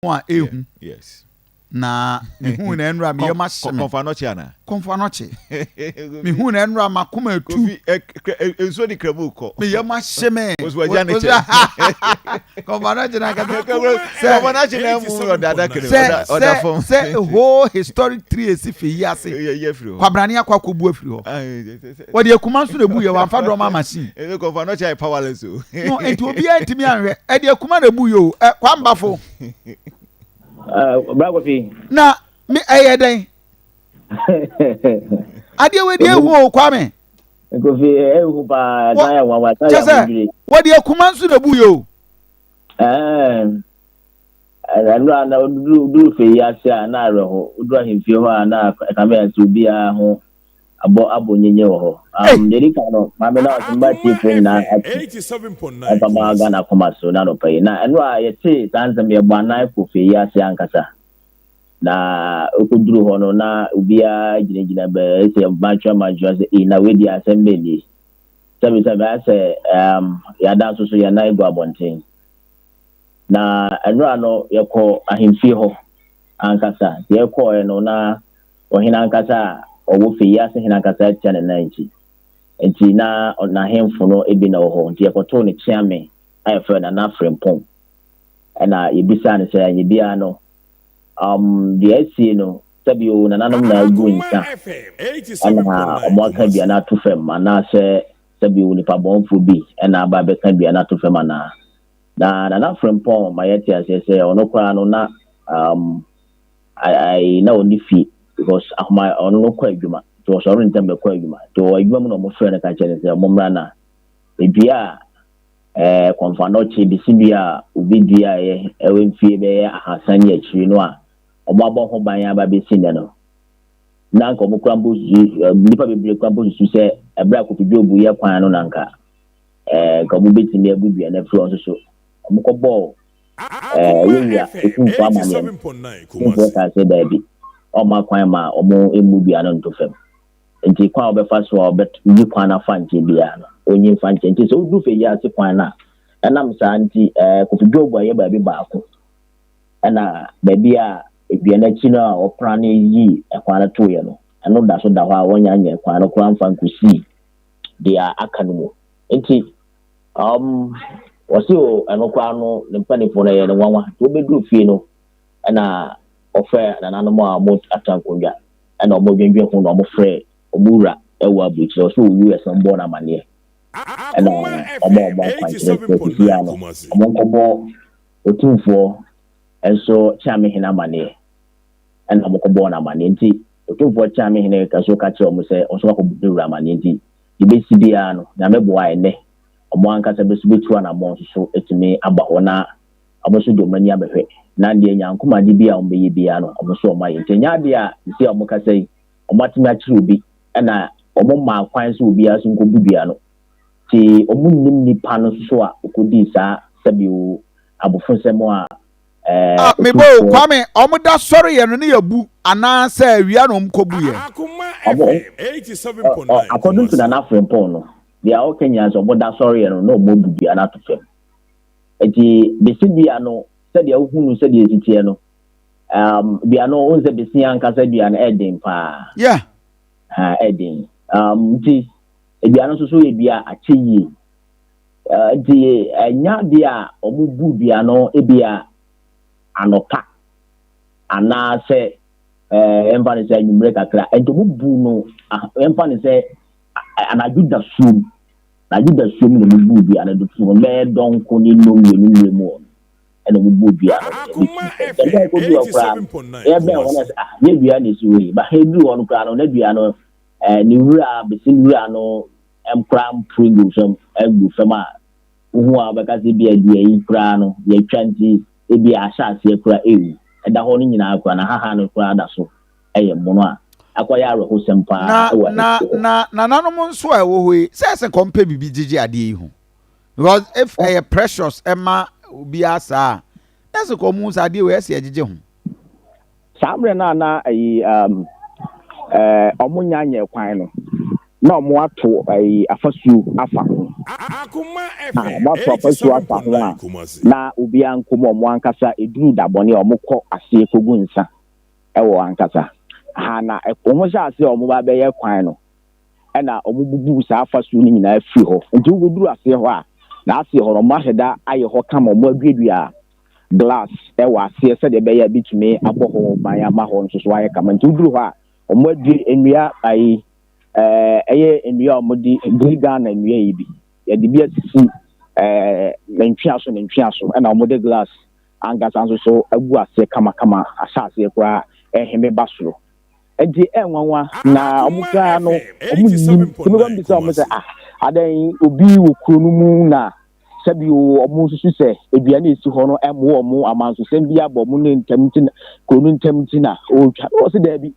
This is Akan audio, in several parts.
One ehu. Yes. Na mehu na enra me yema hye me. Okomfo Anoakye. Mehu na enra makoma etu. Enso di kremu ko. Me yema hye me. Oswaja ne che. Okomfo Anoakye na ka. Okomfo Anoakye na mu dada kene. Oda fom. Say whole historic tree esi Feyiase. Ye firi ho. Kwabrani akwa kobu afiri ho. Wo de akuma nso na bu ye wan fa do ma machine. Okomfo Anoakye ai powerless o. No, enti obi antimi anhwe. E de akuma na bu ye o. Kwambafo. Bravo fi. Na me ayeden. Ade we de ehu Kwame. Ko fi ehu pa na ya wa ta ya mudire. Wo de akuma nso na bu ye o. Anura na du Feyiase na reho. Du ahemfie ho na kamera ti obi a ho abo nyenye ho. Derika no ma me na osimba ti fo na 87.9. Akoma ga na Akoma so na no pay na anura ye ti tanzam ye gba na ko Feyiase ankasa. Na okuduru ho no na obi a ginegina be se manchwa se na we di assembly. Sabi ase ya dan so ya na igbo abonten. Na anura no ye ko ahemfie ho ankasa. Ye ko no na ohina ankasa owo Feyiase hina kasa tiane na nchi enti na hemfo no ebi na ho nti ekoto ne chiame ai fe na frempom na yebisa ne say ye bia no the AC no sabi o na nanom na agu nta na omoka bia na to fem na se sabi o nipa bonfo bi na aba be kan bia na to fem na frempom ma yeti ase ono kwa no na I na oni fi because Akoma ono kwa adwuma to so rent am kwa adwuma to adwuma no mo frɛ na ka kyerɛ sɛ mo mra na ebia Okomfo Anoakye bisibia obi dua ye ewe mfie be ahasan ya chiri no a omo abɔ ho ban aba be sin no na nka omo kura mbosu nipa bebre kura mbosu sɛ ebra kofi obu ye kwan no nanka ka omo betimi abudua na firi on so omo kɔbɔ wia ekunfo amane ko ka sɛ baby ọma kwan ma ọmụ emubia no ntofem nti kwan obefa so obet yi kwan na fa nche bia no onyi fa nche nti so du Feyiase kwan na enam sa nti kofi dwobo aye ba bi baako na ba bia ebia na chi no opra na yi ekwan na to ye no eno da so da ho a wonya nya ekwan no kwan fa nkusi dia aka no mu nti wasi o eno kwan no ne mpanifo na ye no wanwa to bedu fie no na ofe na nanomo a mo atankondwa na omo dwendwe ho na omo frɛ omura ewa abuchi so US mbo na mane na omo kwankyerɛ no omo nkɔbɔ otumfo enso chiame hina mane na omo kɔbɔ na mane nti otumfo chiame hina ka so ka kyerɛ omo sɛ onso akɔbɔ mane nti ibesi bia no na meboa ene omo ankasa besu betu na mo so etimi aba ho na omo so do mani abehwe na ndie nyankoma di bia ombeye bia no omo so omaye ntenya dia si omo kasai omo atimi akiri obi na omo ma kwan so obi aso nkobu bia no ti omo nim nipa no so a okodi sa sabio abofonsemo a mebo Kwame omo da sori ye no ne yabu ana sa awia no mkobu ye Akoma 87.9 according to na frempon no dia o Kenya so omo da sori ye no na omo bu bia na to fem eti besibia no said uhunu said yesitie no bia no onze besi ankasa bia na edin pa yeah edin nti bia no so ye bia akyeye di enya bia omubu bia no ebia anoka ana se empane se nyumre kakra ento mubu no empane se anajuda sum no mubu bia na do so me don ko ni no mu and we would be Akoma 87.9 ebe wona ye bia na si we ba he du on kra no na bia no ni wura besin wura no emkram pringu some egu fema hu a beka se bia dia yi kra no ye twanti e bia asha se kra ewu eda ho no nyina akra na haha no kra da so eye mono a akwaya ro ho sempa na nanom nso a wo hoi se kompe bibi gigi ade yi hu because if precious emma obi asa that's ko mu sa de we ese agege ho samre na ayi omunya anya kwan no na omo ato ayi afasu afa Akoma Maso afasu afa ho a na obi ankomo mo ankasa eduru dabone omukọ ase ekogu nsa ewo ankasa ha na omo sha ase omo ba be ye kwan no e na omo bubu sa afasu ni nyina afi ho nti woduru ase ho a na ase ho no maheda aye ho kama mo adwadua glass ewo ase se de be ya bitumi aboho ban ama ho nso so aye kama nti woduru ho a omo adi enua ai eye enua omo di griga na enua yi bi ya di bi asisi nentwia so na omo de glass angasa nso so agu ase kama asase kwa eheme basoro edi enwanwa na omo ka no omo ni mo bi so omo se adan obi wo kunu mu na sabi omo susu se eduane esi ho no emo omo amanso sem bi abo omo ne ntamti na kunu ntamti na o twa o se da bi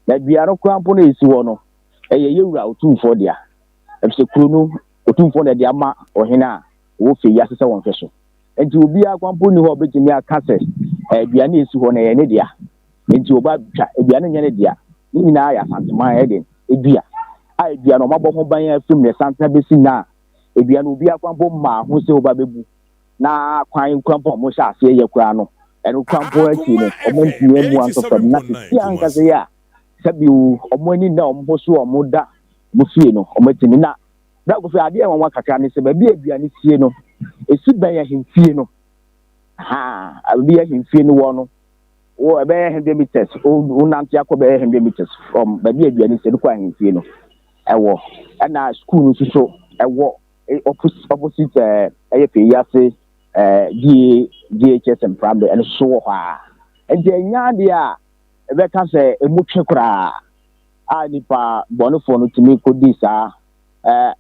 na biaro krampo na esi ho no eye yewura otumfo dia ebise kunu otumfo na dia ama ohina wo Feyiase se won feso enti obi akwampo ni ho betimi aka se eduane esi ho na ye ne dia enti oba twa eduane nya ne dia ni nyina ya santema eden edua edua no mabọ ho ban afim ne santa besi na edua no obi akwampo ma ho se oba bebu na kwan kwampo mo sha ase ye kura no enu kwampo aki no omo ntue mu anto fam na ti anka se ya sabi omo ni na omo so omo da mo fie no omo tini na da go fi ade e won kakra ne se ba bi aduane sie no esi ban ya hemfie no abi ya hemfie no wo no wo ebe 100 meters o nanti akobe 100 meters from ba bi aduane sie no kwa hemfie no ewo na school nso so ewo opposite Feyiase DHS and primary and so ha and nya de a ebe ka se emutwe kura a nipa bonofo no timi kodi sa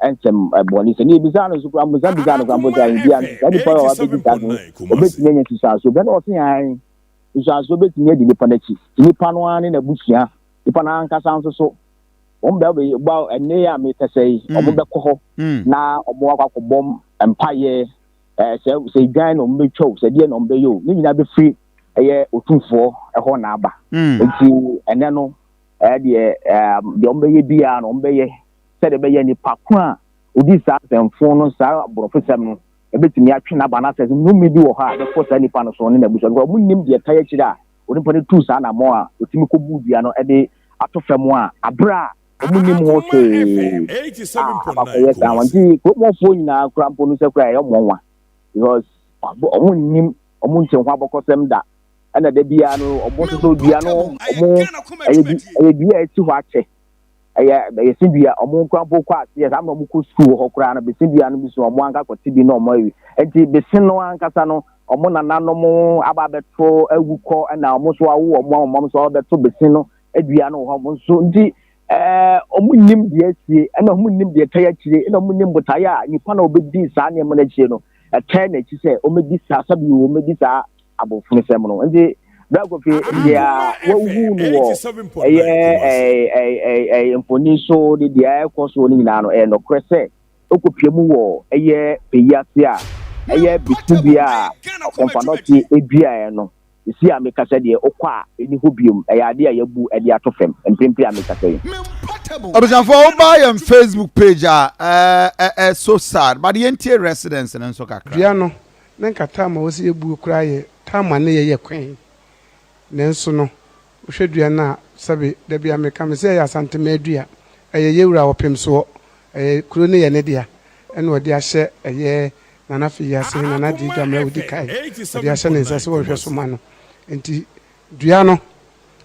ensem boni se ni bizano so kura bizano kan boza india ni pa wa be bizano obetime nya tisa so be na osin an tisa so betime di nipa na chi nipa no an na busua nipa na ankasa nso so omba be gba enne ya me tesei omo be ko na omo akwa bom empire se gan no me twa se die no be yo ni nyina be free eye otumfo ho na aba nti enne no de ombe ye bia no ombe ye se de be ye ni pakwa odi sa semfo no sa brofesem no ebetimi atwe na bana se no me di wo ha de ko sa ni pa no so ne na buso ko munnim de taye kira odi pa ne tu sa na mo a otimi ko bu bia no de atofem a abra omunim ho ke 87.9 awanti ko mo fo nyina krampo no se kra ye mo nwa because omunim omunche ho abokosem da ana da bia no omo so bia no omo bia eti ho ache eye sibia omo krampo kwa ase am no mo ko school ho kra na be sibia no bi so omo anka ko tibi no omo wi enti be sin no ankasa no omo nanano mo aba beto awukọ na omo so awo omo so beto be sin no adua no ho mo so nti omunim de asie na omunim de taya kire na omunim botaya nipa na obedi sa ne mo na kire no etay na ki se omedi sa sabi o omedi sa abofun sem no nti da go fi ya wo wu no emponi so de dia ekoso ni na no no krese okupiemu wo Feyiase a bitubia Okomfo Anoakye edua no isi amekasa de okwa eni hobium ade a yabu ade atofem empempe amekasa yi Obisanfo oba yam Facebook page so sad but the entire residents and so kakra bia no nkata ma wosi ebu kura ye tama ne ye kwen nenso no hwedua na sabe da bia meka me se ya santema adua yewura opem so kuro ne ye ne dia ene odi ahye nana Feyiase nana di dwamra odi kai odi ahye ne nsa se wo hwe so ma no enti dua no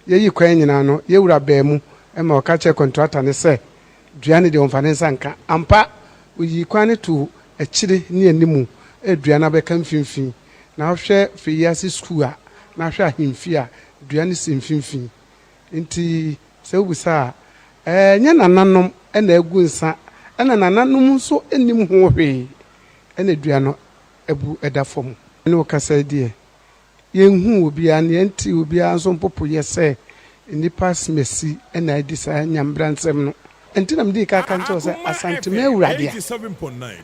yeyi kwan nyina no yewura ba mu ema okache contractor ne se dua ne de onfa ne nsanka ampa oyi kwan ne to akire ne animu dua na be kan finfin na hwe Feyiase school a na hwe ahemfi a dua ne simfinfin enti se obusa nya nananom na agu nsa na nananom so anim ho hwe na dua no abu edafom ne okasa die yenhu obi an yenti obi anso mpopo yese nipa smesi na adisa nyambransem no entinam di ka kan cho se asantema awurade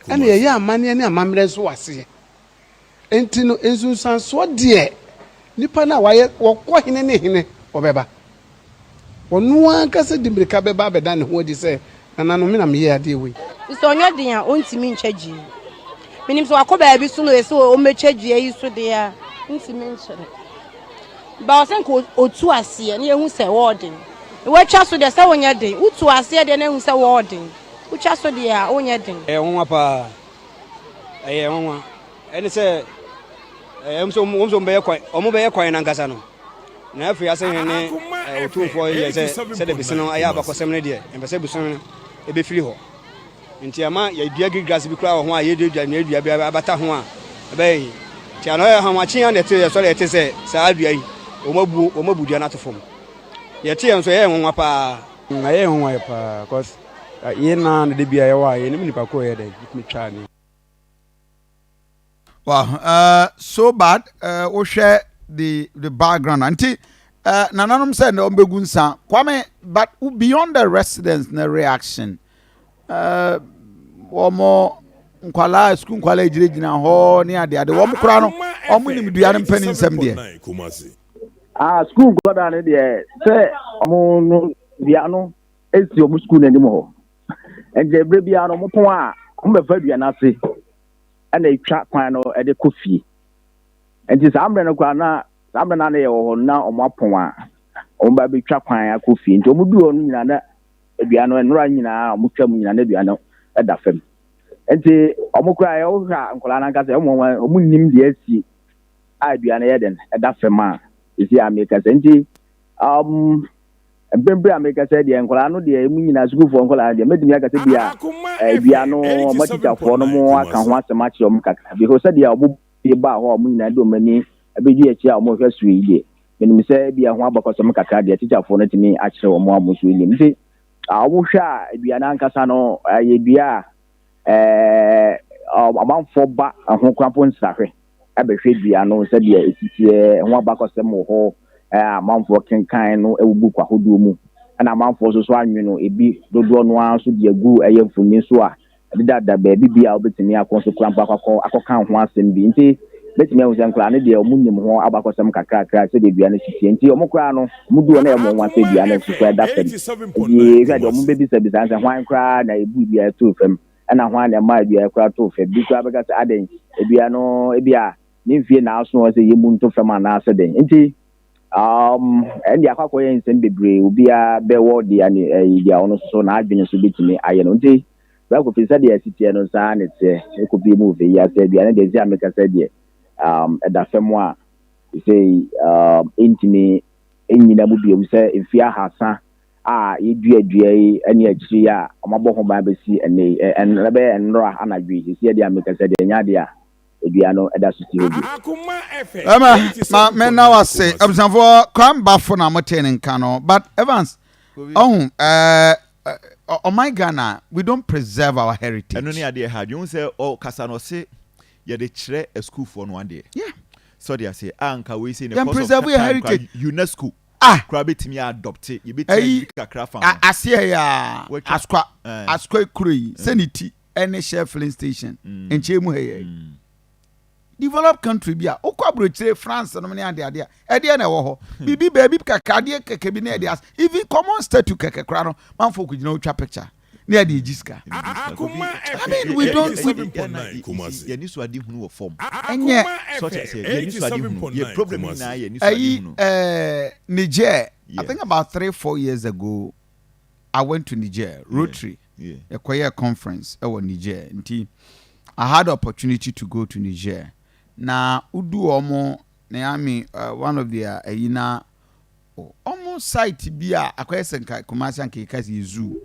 ana ye amane ne amamre so wase entino ensunsan so de nipa na waye wokọ hene ne hene obeba onu an kase dimrika beba beda ne ho di se nananom na me ye ade we So on your dear, on to mean chedgy. Meaning so I could be soon as so me chedgy is so dear. Intimation. But I think o two are see and you say warden. What chance with the 7 year day? Who to are see the name say warden? Which are so dear on your day. Eh, one pa. Eh, one. And say, so be quite, be quite an angazano. Na Feyiase ne Okomfo Anoakye said the business I have a seminary there and the business e be free ho nti ama ya dua grass bi kura ho a ye dua na dua bi abata ho a be ti ano ya ha machi an ete so le ete se sa dua yi o mabu dua na to fom ye ti en so ye nwa pa na ye nwa pa cause ye na de bia ye wa ye ni pa ko ye de me twa ni. Wow, so bad. We share the background. Auntie, Nananom said no begunsa. Kwame, but beyond the residents' reaction, more nkwala school nkwala ejire jina ho ne ade ade wo mkura no omo nim dua ne mpani nsem de. School goda ne de say omo no dua no esi omo school na nim ho. Enje bre bia no mo pon a mo be fa dua na se. And they trap pan or at the coffee. And this Amran na ye or now on my poma on baby trap pan coffee. And Jomudu on Nana, a piano and running now, Mukamu and Ebiano at the fem. And the Omokra, Uncle Anagas, Omunim the SC, I be an Eden at that fema. Is the America Senti? Bembe America said the Uncle Ano, the Mina school for Uncle, they made me like a piano, much for no more can once a match because said the Abu Ba or Mina Domini, a big year almost a sweet. When we say be a one because some cacad, the teacher for me actually or more was William. See, I will share be an Ancasano, a beer, amount for back and home crampon sacre. I be piano said, yeah, one back of some more. Amount for kind no e book a hodu mu and amount for so anwenu e bi dodo no an so de agu ayemfuni so a da baby bia obetimi akon so krampa akọkan ho asem bi nti betimi ahun sankla ne de omunyim ho abakosem kakra se de bia na sisi nti omukra no mudu na e mo nwa se bia na sisi da fem ye ga de omu bebi se bisa nsa hwan kra na ebu bia to fem na hwan na ma bia kra to fem bi kra bega se aden e bia no e bia ni mfie na aso o se yemu nto fem ana ase den nti and the akwakoye nsem bebre obi a be word ya ni dia ono so na adwene so betimi aye no nti ba ko fisa de asiti no sa na te e ko bi mu Feyiase bia na de zi ameka sa de da femu a say intimi enyina bu biom se mfia hasa a yedua yi ani akiri a omabo ho ba besi ene en be enro anadwi si de ameka sa de nya de a Ediano edasuti hobi. Ma me na wase absanfo kwan bafo na moten kano but Evans oh my Ghana we don't preserve our heritage. Eno ni ade ha you say o kasa no se ye de kire a school for no one day. Yeah. So they say anka we say the preserve your heritage UNESCO. Kra betimi adopt ye betimi kakra fa. Asie ya askwa kuroi sanity any share filling station enchemu heye. Developed country bia okwabrochere France no ne ade ade na wo ho bibi baby kakade keke bi na ade even common statue keke kra no man folk gina otwa picture na ade jiska. I mean we don't ye ni so ade hunu wo form enye so say ye ni so ade hunu ye problem na ye ni so ade hunu Niger. I think about 3-4 years ago I went to Niger Rotary a choir conference at Niger nti I had the opportunity to go to Niger. Na udu omo na ami one of the ayina almost site bia akwesen commercial nkekazi zoo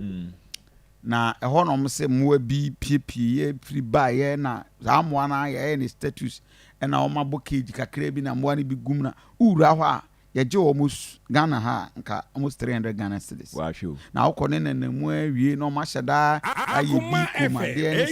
na eho no mo se mo bi pie free buy na zamwa na ye ni status na o mabo cage kakra bi na mo ani bi gum na ura ho a ye je almost Ghana ha nka almost 300 Ghana cedis wa show na okone na mu awie no ma hyeda aye bi kuma de